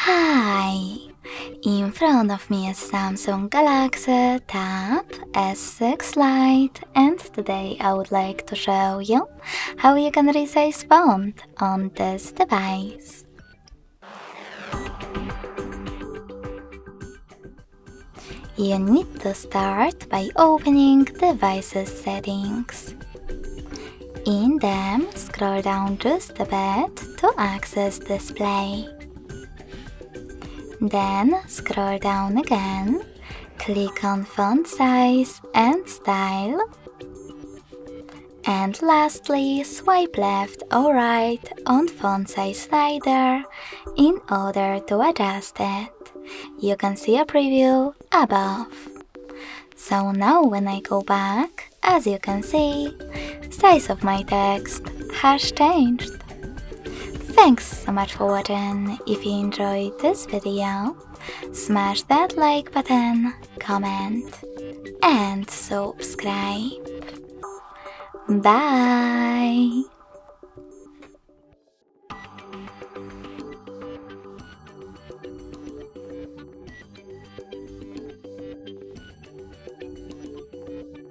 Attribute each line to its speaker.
Speaker 1: Hi! In front of me is Samsung Galaxy Tab S6 Lite, and today I would like to show you how you can resize font on this device. You need to start by opening Devices Settings. In them, scroll down just a bit to access Display. Then scroll down again, click on Font Size and Style, and lastly swipe left or right on Font Size slider in order to adjust it. You can see a preview above. So now when I go back, as you can see, size of my text has changed. Thanks so much for watching. If you enjoyed this video, smash that like button, comment, and subscribe. Bye!